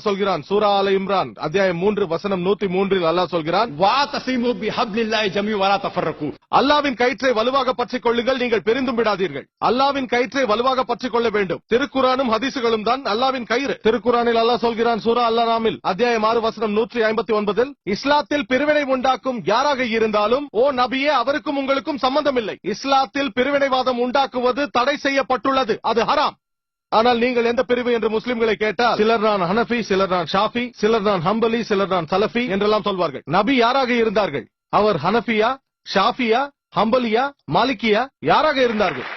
சொல்கிறான் சூரா ஆல இம்ரான் அத்தியாயம் 3 வசனம் 103 அல்லாஹ் சொல்கிறான் வஅதஸிமு பிஹப்லில்லாஹி ஜமீஅன் வலா தஃபர்ரகு. அல்லாஹ்வின் கயிற்றை வலுவாக பற்றிக் கொள்ளுங்கள், நீங்கள் பிரிந்தும் விடாதீர்கள். அல்லாஹ்வின் கயிற்றை வலுவாக பற்றிக் கொள்ள வேண்டும். திருக்குரானும் ஹதீசுகளும் தான் அல்லாஹ்வின் கயிறு. திருக்குரானில் அல்லாஹ் சொல்கிறான் சூரா அல்-அன்ஆமில் அத்தியாயம் 6 வசனம் 159 இஸ்லாத்தில் பிரிவினை உண்டாக்கும் யாராக இருந்தாலும் ஓ நபியே அவருக்கும் உங்களுக்கும் சம்பந்தம் இல்லை. இஸ்லாத்தில் பிரிவினைவாதம் உண்டாக்குவது தடை செய்யப்பட்டுள்ளது, அது ஹராம். ஆனால் நீங்கள் எந்த பிரிவு என்று முஸ்லிம்களை கேட்டால் சிலர் நான் ஹனஃபி, சிலர் நான் ஷாஃபி, சிலர் நான் ஹம்பலி, சிலர் நான் சலஃபி என்றெல்லாம் சொல்வார்கள். நபி யாராக இருந்தார்கள்? அவர் ஹனஃபியா, ஷாஃபியா, ஹம்பலியா, மாலிகியா யாராக இருந்தார்கள்?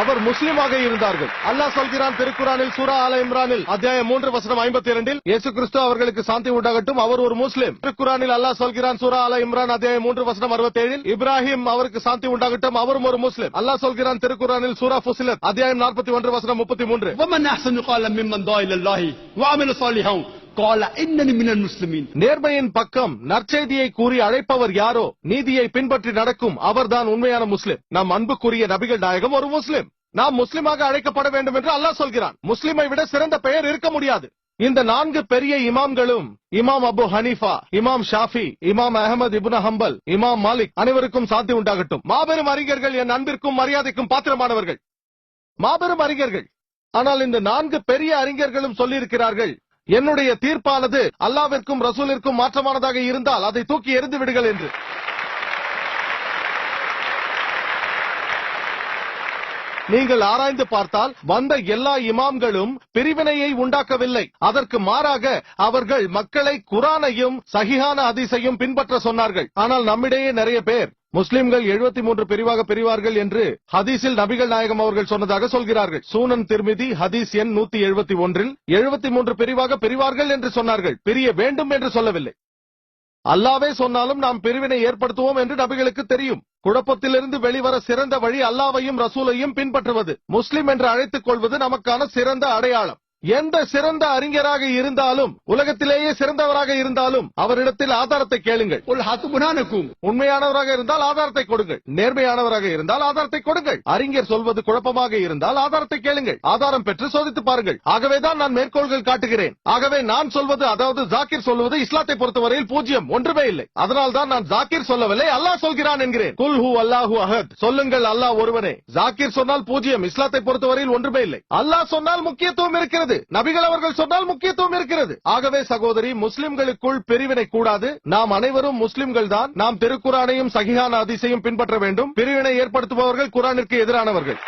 அவர் முஸ்லிமாக இருந்தார்கள். அல்லாஹ் சொல்கிறான் திருக்குரானில் சூரா ஆல இம்ரானில் அத்தியாயம் 3 வசனம் 52 இயேசு கிறிஸ்து அவர்களுக்கு சாந்தி உண்டாகட்டும், அவர் ஒரு முஸ்லிம். திருக்குரானில் அல்லாஹ் சொல்கிறான் சூரா ஆல இம்ரான் அத்தியாயம் 3 வசனம் 67 இப்ராஹிம் அவருக்கு சாந்தி உண்டாகட்டும், அவரும் ஒரு முஸ்லிம். அல்லாஹ் சொல்கிறான் திருக்குரானில் சூரா ஃபுசிலத் அத்தியாயம் 41 வசனம் 33 வமன் அஹ்சனு காலம் மிம்மன் தா இலல்லாஹி வஅமில ஸாலிஹன் قال انني من المسلمين. நேர்மையின் பக்கம் நற்செய்தியை கூறி அழைப்பவர் யாரோ, நீதியை பின்பற்றி நடக்கும் அவர்தான் உண்மையான முஸ்லிம். நம் அன்புக்குரிய நபிகள் நாயகம் ஒரு முஸ்லிம். நாம் முஸ்லிமாக அழைக்கப்பட வேண்டும் என்று அல்லாஹ் சொல்கிறான். முஸ்லிமை விட சிறந்த பெயர் இருக்க முடியாது. இந்த 4 பெரிய இமாம்களும் இமாம் அபு ஹனீஃபா, இமாம் ஷாஃபி, இமாம் அஹமது இப்னு ஹம்பல், இமாம் மாலிக் அனைவருக்கும் சாந்தி உண்டாகட்டும். மாபெரும் அறிஞர்கள், என் அன்பிற்கும் மரியாதைக்கும் பாத்திரமானவர்கள், மாபெரும் அறிஞர்கள். ஆனால் இந்த 4 பெரிய அறிஞர்களும் சொல்லியிருக்கிறார்கள், என்னுடைய தீர்ப்பானது அல்லாஹ்விற்கும் ரசூலிற்கும் மாற்றமானதாக இருந்தால் அதை தூக்கி எறிந்து விடுங்கள் என்று. நீங்கள் ஆராய்ந்து பார்த்தால் வந்த எல்லா இமாம்களும் பிரிவினையை உண்டாக்கவில்லை. அதற்கு மாறாக அவர்கள் மக்களை குர்ஆனையும் சஹீஹான ஹதீஸையும் பின்பற்ற சொன்னார்கள். ஆனால் நம்மிடையே நிறைய பேர் முஸ்லிம்கள் 73 பிரிவாக பிரிவார்கள் என்று ஹதீஸில் நபிகள் நாயகம் அவர்கள் சொன்னதாக சொல்கிறார்கள். சூனன் திர்மிதி ஹதீஸ் எண் 171 73 பிரிவாக பிரிவார்கள் என்று சொன்னார்கள், பிரிய வேண்டும் என்று சொல்லவில்லை. அல்லாவே சொன்னாலும் நாம் பிரிவினை ஏற்படுத்துவோம் என்று நபிகளுக்கு தெரியும். குழப்பத்திலிருந்து வெளிவர சிறந்த வழி அல்லாஹ்வையும் ரசூலையும் பின்பற்றுவது. முஸ்லிம் என்று அழைத்துக் கொள்வது நமக்கான சிறந்த அடையாளம். எந்த சிறந்த அறிஞராக இருந்தாலும், உலகத்திலேயே சிறந்தவராக இருந்தாலும் அவரிடத்தில் ஆதாரத்தை கேளுங்கள். உண்மையானவராக இருந்தால் ஆதாரத்தை கொடுங்கள், நேர்மையானவராக இருந்தால் ஆதாரத்தை கொடுங்கள். அறிஞர் சொல்வது குழப்பமாக இருந்தால் ஆதாரத்தை கேளுங்கள், ஆதாரம் பெற்று சோதித்து பாருங்கள். ஆகவேதான் நான் மேற்கோள்கள் காட்டுகிறேன். ஆகவே நான் சொல்வது, அதாவது ஜாக்கிர் சொல்வது இஸ்லாத்தை பொறுத்தவரையில் பூஜ்யம், ஒன்றுமே இல்லை. அதனால் தான் நான் ஜாக்கிர் சொல்லவில்லை, அல்லாஹ் சொல்கிறான் என்கிறேன். குல் ஹு அல்லாஹு அஹத், சொல்லுங்கள் அல்லாஹ் ஒருவனே. ஜாக்கிர் சொன்னால் பூஜ்யம், இஸ்லாத்தை பொறுத்தவரையில் ஒன்றுமே இல்லை. அல்லாஹ் சொன்னால் முக்கியத்துவம் இருக்கிறது, நபிகள் அவர்கள் சொன்னால் முக்கியத்துவம் இருக்கிறது. ஆகவே சகோதரி, முஸ்லிம்களுக்குள் பிரிவினை கூடாது. நாம் அனைவரும் முஸ்லிம்கள் தான். நாம் திருக்குரானையும் சஹீஹான ஹதீஸையும் பின்பற்ற வேண்டும். பிரிவினை ஏற்படுத்துபவர்கள் குர்ஆனிற்கு எதிரானவர்கள்.